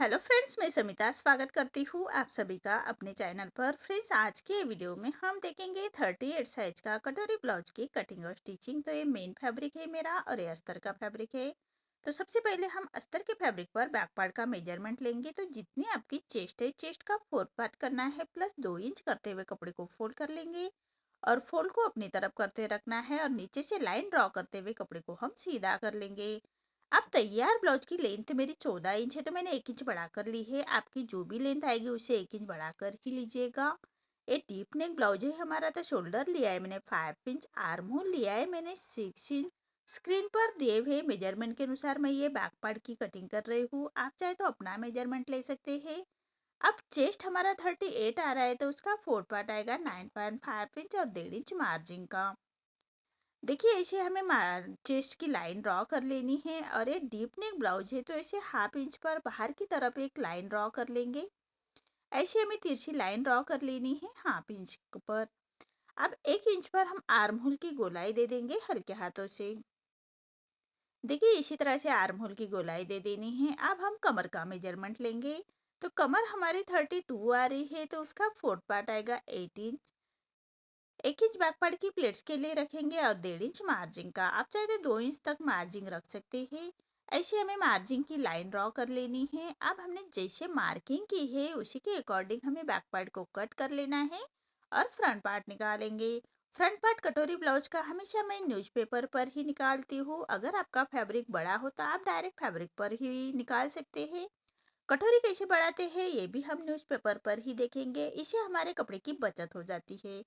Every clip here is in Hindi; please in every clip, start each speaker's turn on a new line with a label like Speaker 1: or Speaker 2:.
Speaker 1: हेलो फ्रेंड्स, मैं समिता स्वागत करती हूँ आप सभी का अपने चैनल पर। फ्रेंड्स, आज के वीडियो में हम देखेंगे 38 साइज का कटोरी ब्लाउज की कटिंग और स्टिचिंग। तो ये मेन फैब्रिक है मेरा और ये अस्तर का फैब्रिक है। तो सबसे पहले हम अस्तर के फैब्रिक पर बैक पार्ट का मेजरमेंट लेंगे। तो जितनी आपकी चेस्ट है, चेस्ट का 4 पार्ट करना है, प्लस 2 इंच करते हुए कपड़े को फोल्ड कर लेंगे और फोल्ड को अपनी तरफ करते रखना है और नीचे से लाइन ड्रॉ करते हुए कपड़े को हम सीधा कर लेंगे। अब तैयार ब्लाउज की लेंथ मेरी 14 इंच है, तो मैंने 1 इंच बढ़ाकर ली है। आपकी जो भी लेंथ आएगी उसे 1 इंच बढ़ाकर ही लीजिएगा। ये डीप नेक ब्लाउज है हमारा। तो शोल्डर लिया है मैंने 5 इंच, आर्म होल लिया है मैंने 6 इंच। स्क्रीन पर दिए हुए मेजरमेंट के अनुसार मैं ये बैक पार्ट की कटिंग कर रही हूँ। आप चाहे तो अपना मेजरमेंट ले सकते हैं। अब चेस्ट हमारा 38 आ रहा है, तो उसका 4 पार्ट आएगा 9.5 इंच और 1.5 इंच मार्जिन का। देखिए, ऐसे हमें चेस्ट की लाइन ड्रॉ कर लेनी है और ये डीप नेक ब्लाउज है, तो ऐसे हाफ इंच पर बाहर की तरफ एक लाइन ड्रॉ कर लेंगे। ऐसे हमें तिरछी लाइन ड्रॉ कर लेनी है हाफ इंच पर। अब 1 इंच पर हम आर्म होल की गोलाई दे देंगे हल्के हाथों से। देखिए, इसी तरह से आर्म होल की गोलाई दे देनी है। अब हम कमर का मेजरमेंट लेंगे। तो कमर हमारी 32 आ रही है, तो उसका फोर्थ पार्ट आएगा 8 इंच। 1 इंच बैक पार्ट की प्लेट्स के लिए रखेंगे और 1.5 इंच मार्जिन का। आप चाहे तो 2 इंच तक मार्जिन रख सकते हैं। ऐसे हमें मार्जिन की लाइन ड्रॉ कर लेनी है। अब हमने जैसे मार्किंग की है उसी के अकॉर्डिंग हमें बैक पार्ट को कट कर लेना है और फ्रंट पार्ट निकालेंगे। फ्रंट पार्ट कटोरी ब्लाउज का हमेशा मैं न्यूज़पेपर पर ही निकालती हूँ। अगर आपका फैब्रिक बड़ा हो तो आप डायरेक्ट फैब्रिक पर ही निकाल सकते हैं। कटोरी कैसे बढ़ाते हैं ये भी हम न्यूज़पेपर पर ही देखेंगे। इससे हमारे कपड़े की बचत हो जाती है।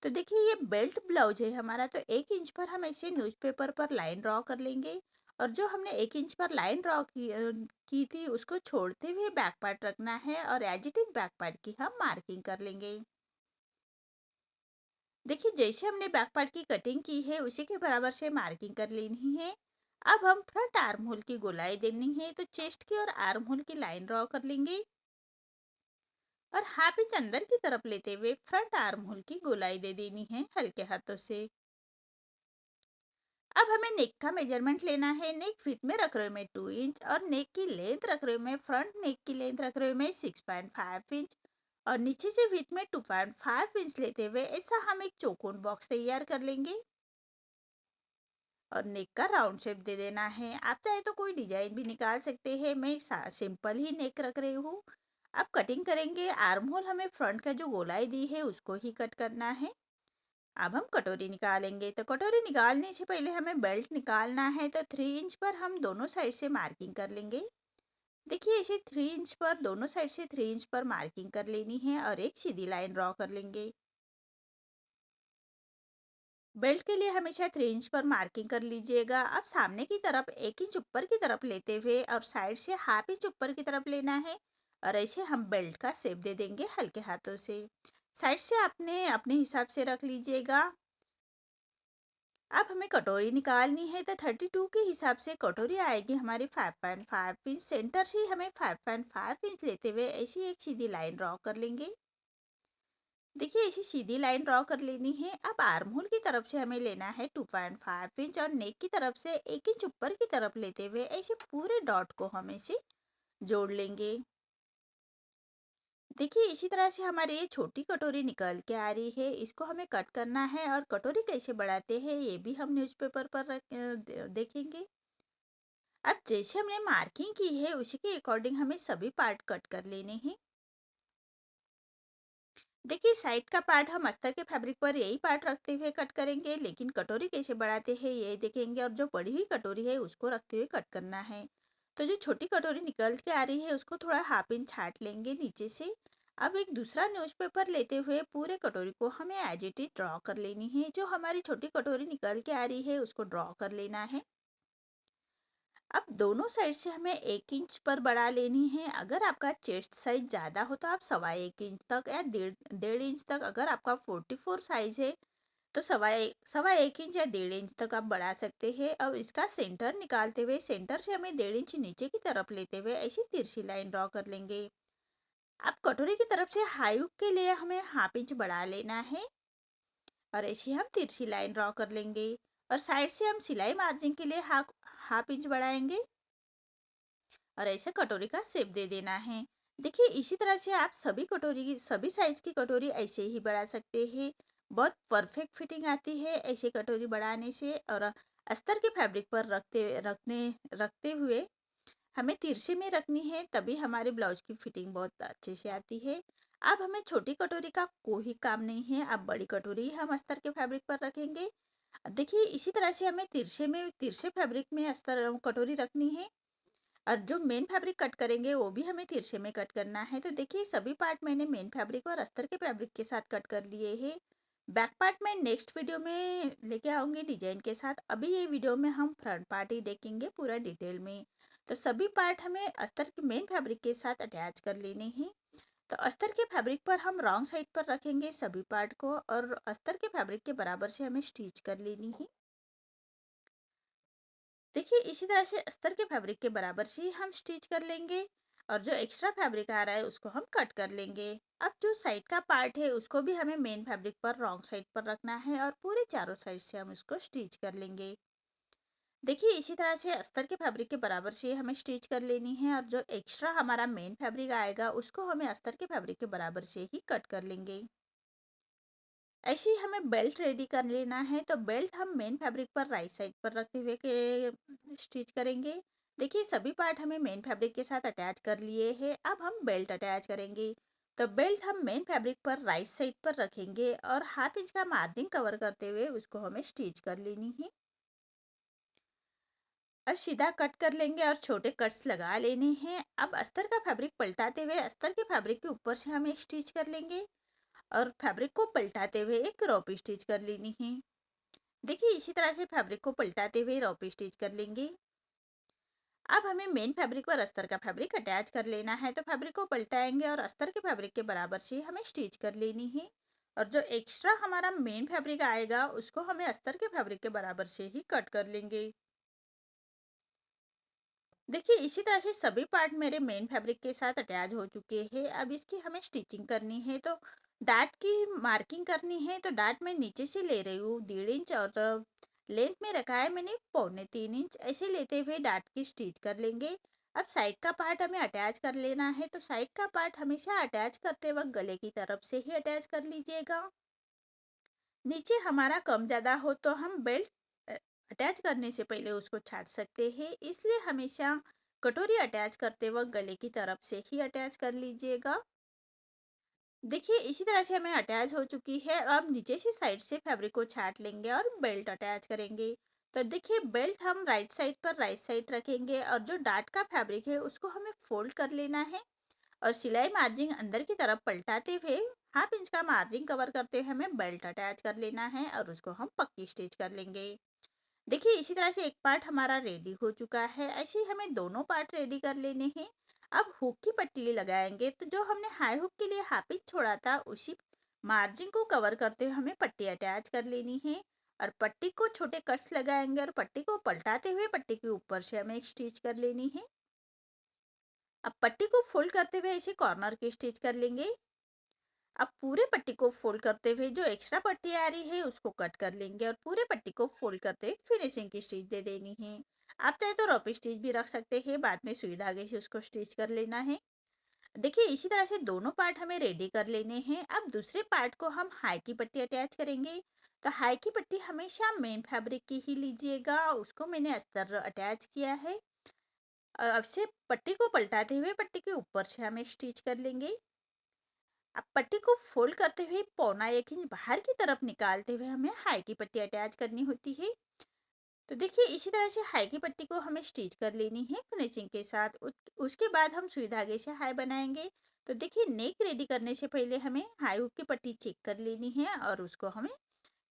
Speaker 1: तो देखिए, ये बेल्ट ब्लाउज है हमारा। तो 1 इंच पर हम ऐसे न्यूज़पेपर पर लाइन ड्रॉ कर लेंगे और जो हमने 1 इंच पर लाइन ड्रॉ की थी उसको छोड़ते हुए बैक पार्ट रखना है और as it is back part की हम मार्किंग कर लेंगे। देखिए, जैसे हमने बैक पार्ट की कटिंग की है उसी के बराबर से मार्किंग कर लेनी है। अब हम फ्रंट आर्म होल की गोलाई देनी है। तो चेस्ट की और आर्म होल की लाइन ड्रॉ कर लेंगे और हाफ इंच अंदर की तरफ लेते हुए फ्रंट आर्म होल की गोलाई दे देनी है हल्के हाथों से। अब हमें नेक का मेजरमेंट लेना है। नेक फिट में रख रहे हूँ मैं 2 इंच और नेक की लेंथ रख रही हूँ मैं, फ्रंट नेक की लेंथ रख रही हूँ मैं 6.5 इंच और नीचे से विथ में 2.5 इंच लेते हुए ऐसा हम एक चौकोन बॉक्स तैयार कर लेंगे और नेक का राउंड शेप दे देना है। आप चाहे तो कोई डिजाइन भी निकाल सकते हैं। मैं सिंपल ही नेक रख रही हूँ। अब कटिंग करेंगे। आर्म होल हमें फ्रंट का जो गोलाई दी है उसको ही कट करना है। अब हम कटोरी निकालेंगे। तो कटोरी निकालने से पहले हमें बेल्ट निकालना है। तो 3 इंच पर हम दोनों साइड से मार्किंग कर लेंगे। देखिए, इसे 3 इंच पर दोनों साइड से 3 इंच पर मार्किंग कर लेनी है और एक सीधी लाइन ड्रॉ कर लेंगे। बेल्ट के लिए हमेशा 3 इंच पर मार्किंग कर लीजिएगा। अब सामने की तरफ 1 इंच ऊपर की तरफ लेते हुए और साइड से हाफ इंच ऊपर की तरफ लेना है और ऐसे हम बेल्ट का शेप दे देंगे हल्के हाथों से। साइड से आपने अपने हिसाब से रख लीजिएगा। अब हमें कटोरी निकालनी है। तो 32 के हिसाब से कटोरी आएगी हमारी 5.5 इंच। सेंटर से हमें 5.5 इंच लेते हुए ऐसी एक सीधी लाइन ड्रॉ कर लेंगे। देखिए, ऐसी सीधी लाइन ड्रॉ कर लेनी है। अब आर्म होल की तरफ से हमें लेना है 2.5 इंच और नेक की तरफ से 1 इंच ऊपर की तरफ लेते हुए ऐसे पूरे डॉट को हम ऐसे जोड़ लेंगे। देखिए, इसी तरह से हमारी ये छोटी कटोरी निकल के आ रही है। इसको हमें कट करना है और कटोरी कैसे बढ़ाते हैं ये भी हम न्यूज़पेपर पर देखेंगे। अब जैसे हमने मार्किंग की है उसी के अकॉर्डिंग हमें सभी पार्ट कट कर लेने हैं। देखिए, साइड का पार्ट हम अस्तर के फैब्रिक पर यही पार्ट रखते हुए कट करेंगे, लेकिन कटोरी कैसे बढ़ाते हैं ये देखेंगे और जो बड़ी हुई कटोरी है उसको रखते हुए कट करना है। तो जो छोटी कटोरी निकल के आ रही है उसको थोड़ा हाफ इंच छाट लेंगे नीचे से। अब एक दूसरा न्यूज़पेपर लेते हुए पूरे कटोरी को हमें एज इट इज ड्रॉ कर लेनी है। जो हमारी छोटी कटोरी निकल के आ रही है उसको ड्रॉ कर लेना है। अब दोनों साइड से हमें 1 इंच पर बढ़ा लेनी है। अगर आपका चेस्ट साइज ज़्यादा हो तो आप 1.25 इंच तक या डेढ़ डेढ़ इंच तक, अगर आपका 44 साइज है तो सवा एक इंच या 1.5 इंच तक आप बढ़ा सकते हैं। अब इसका सेंटर निकालते हुए सेंटर से हमें 1.5 इंच नीचे की तरफ लेते हुए ऐसी तिरछी लाइन ड्रॉ कर लेंगे। अब कटोरी की तरफ से हाई हुक के लिए हमें हाफ इंच बढ़ा लेना है और ऐसी हम तिरछी लाइन ड्रॉ कर लेंगे और साइड से हम सिलाई मार्जिन के लिए हाफ हाफ इंच बढ़ाएंगे। और ऐसे कटोरी का शेप दे देना है। देखिए इसी तरह से आप सभी साइज की कटोरी ऐसे ही बढ़ा सकते हैं। बहुत परफेक्ट फिटिंग आती है ऐसे कटोरी बढ़ाने से। और अस्तर के फैब्रिक पर रखते हुए हमें तिरछे में रखनी है, तभी हमारे ब्लाउज की फिटिंग बहुत अच्छे से आती है। अब हमें छोटी कटोरी का कोई काम नहीं है, अब बड़ी कटोरी हम अस्तर के फैब्रिक पर रखेंगे। देखिए इसी तरह से हमें तिरछे फैब्रिक में अस्तर कटोरी रखनी है। और जो मेन फैब्रिक कट करेंगे वो भी हमें तिरछे में कट करना है। तो देखिए सभी पार्ट मैंने मेन फैब्रिक और अस्तर के फैब्रिक के साथ कट कर लिए हैं। बैक पार्ट मैं नेक्स्ट वीडियो में लेके आऊंगी डिजाइन के साथ। अभी ये वीडियो में हम फ्रंट पार्ट ही देखेंगे पूरा डिटेल में। तो सभी पार्ट हमें अस्तर के मेन फैब्रिक के साथ अटैच कर लेने हैं। तो अस्तर के फैब्रिक पर हम रॉन्ग साइड पर रखेंगे सभी पार्ट को, और अस्तर के फैब्रिक के बराबर से हमें स्टिच कर लेनी है। देखिए इसी तरह से अस्तर के फैब्रिक के बराबर से हम स्टिच कर लेंगे। और जो एक्स्ट्रा फैब्रिक आ रहा है उसको हम कट कर लेंगे। अब जो साइड का पार्ट है उसको भी हमें मेन फैब्रिक पर रॉन्ग साइड पर रखना है और पूरे चारों साइड से हम इसको स्टिच कर लेंगे। देखिए इसी तरह से अस्तर के फैब्रिक के बराबर से हमें स्टिच कर लेनी है, और जो एक्स्ट्रा हमारा मेन फैब्रिक आएगा उसको हमें अस्तर के फैब्रिक के बराबर से ही कट कर लेंगे। ऐसे ही हमें बेल्ट रेडी कर लेना है। तो बेल्ट हम मेन फैब्रिक पर राइट साइड पर रखते हुए के स्टिच करेंगे। देखिए सभी पार्ट हमें मेन फैब्रिक के साथ अटैच कर लिए हैं। अब हम बेल्ट अटैच करेंगे। तो बेल्ट हम मेन फैब्रिक पर राइट साइड पर रखेंगे और हाफ इंच का मार्जिन कवर करते हुए उसको हमें स्टिच कर लेनी है। और सीधा कट कर लेंगे और छोटे कट्स लगा लेने हैं। अब अस्तर का फैब्रिक पलटाते हुए अस्तर के फैब्रिक के ऊपर से हम एक स्टिच कर लेंगे, और फैब्रिक को पलटाते हुए एक क्रॉप स्टिच कर लेनी है। देखिए इसी तरह से फैब्रिक को पलटाते हुए रॉप स्टिच कर लेंगे। अब हमें मेन फैब्रिक पर अस्तर का फैब्रिक अटैच कर लेना है। तो फैब्रिक को पलटाएंगे और अस्तर के फैब्रिक के बराबर से हमें स्टिच कर लेनी है। और जो एक्स्ट्रा हमारा मेन फैब्रिक आएगा उसको हमें अस्तर के फैब्रिक के बराबर से ही कट कर लेंगे। देखिए इसी तरह से सभी पार्ट मेरे मेन फैब्रिक के साथ अटैच हो चुके हैं। अब इसकी हमें स्टिचिंग करनी है। तो डाट की मार्किंग करनी है। तो डाट मैं नीचे से ले रही हूँ 1.5 इंच, और लेंथ में रखा है मैंने 2.25 इंच। ऐसे लेते हुए डाट की स्टिच कर लेंगे। अब साइड का पार्ट हमें अटैच कर लेना है। तो साइड का पार्ट हमेशा अटैच करते वक्त गले की तरफ से ही अटैच कर लीजिएगा। नीचे हमारा कम ज़्यादा हो तो हम बेल्ट अटैच करने से पहले उसको छाट सकते हैं। इसलिए हमेशा कटोरी अटैच करते वक्त गले की तरफ से ही अटैच कर लीजिएगा। देखिए इसी तरह से हमें अटैच हो चुकी है। अब नीचे से साइड से फैब्रिक को छाट लेंगे और बेल्ट अटैच करेंगे। तो देखिए बेल्ट हम राइट साइड पर राइट साइड रखेंगे, और जो डार्ट का फैब्रिक है उसको हमें फोल्ड कर लेना है। और सिलाई मार्जिन अंदर की तरफ पलटाते हुए हाफ इंच का मार्जिन कवर करते हुए हमें बेल्ट अटैच कर लेना है, और उसको हम पक्की स्टिच कर लेंगे। देखिए इसी तरह से एक पार्ट हमारा रेडी हो चुका है। ऐसे ही हमें दोनों पार्ट रेडी कर लेने हैं। अब हुक की पट्टी लगाएंगे। तो जो हमने हाई हुक के लिए हाफ इंच छोड़ा था उसी मार्जिन को कवर करते हुए हमें पट्टी अटैच कर लेनी है। और पट्टी को छोटे कट्स लगाएंगे और पट्टी को पलटाते हुए पट्टी के ऊपर से हमें एक स्टिच कर लेनी है। अब पट्टी को फोल्ड करते हुए इसे कॉर्नर की स्टिच कर लेंगे। अब पूरे पट्टी को फोल्ड करते हुए जो एक्स्ट्रा पट्टी आ रही है उसको कट कर लेंगे, और पूरे पट्टी को फोल्ड करते हुए फिनिशिंग की स्टिच दे देनी है। आप चाहे तो रॉप स्टिच भी रख सकते हैं, बाद में सुई धागे से उसको स्टिच कर लेना है। देखिए इसी तरह से दोनों पार्ट हमें रेडी कर लेने हैं। अब दूसरे पार्ट को हम हाई की पट्टी अटैच करेंगे। तो हाई की पट्टी हमेशा मेन फैब्रिक की ही लीजिएगा, उसको मैंने अस्तर अटैच किया है। और अब से पट्टी को पलटाते हुए पट्टी के ऊपर से हमें स्टिच कर लेंगे। अब पट्टी को फोल्ड करते हुए 1.25 इंच बाहर की तरफ निकालते हुए हमें हाई की पट्टी अटैच करनी होती है। तो देखिए इसी तरह से हाई की पट्टी को हमें स्टिच कर लेनी है फिनिशिंग के साथ। उसके बाद हम सुई धागे से हाई बनाएंगे। तो देखिए नेक रेडी करने से पहले हमें हाई हुक की पट्टी चेक कर लेनी है, और उसको हमें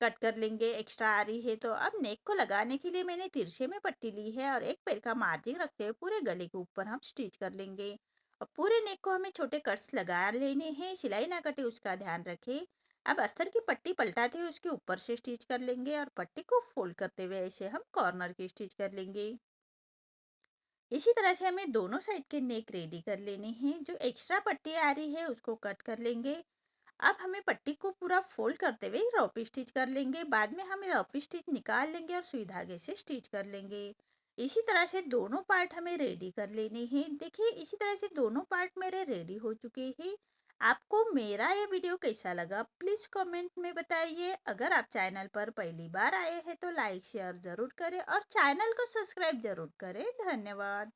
Speaker 1: कट कर लेंगे एक्स्ट्रा आ रही है। तो अब नेक को लगाने के लिए मैंने तिरछे में पट्टी ली है, और एक पैर का मार्जिन रखते हुए पूरे गले के ऊपर हम स्टिच कर लेंगे। और पूरे नेक को हमें छोटे कट्स लगा लेने हैं, सिलाई ना कटे उसका ध्यान रखें। अब अस्तर की पट्टी पलटाते हुए उसके ऊपर से स्टिच कर लेंगे, और पट्टी को फोल्ड करते हुए ऐसे हम कॉर्नर की स्टिच कर लेंगे। इसी तरह से हमें दोनों साइड के नेक रेडी कर लेने हैं। जो एक्स्ट्रा पट्टी आ रही है उसको कट कर लेंगे। अब हमें पट्टी को पूरा फोल्ड करते हुए रॉप स्टिच कर लेंगे। बाद में हम रॉप स्टिच निकाल लेंगे और सुई धागे से स्टिच कर लेंगे। इसी तरह से दोनों पार्ट हमें रेडी कर लेने हैं। देखिए इसी तरह से दोनों पार्ट मेरे रेडी हो चुके हैं। आपको मेरा ये वीडियो कैसा लगा प्लीज़ कमेंट में बताइए। अगर आप चैनल पर पहली बार आए हैं तो लाइक शेयर ज़रूर करें और चैनल को सब्सक्राइब ज़रूर करें। धन्यवाद।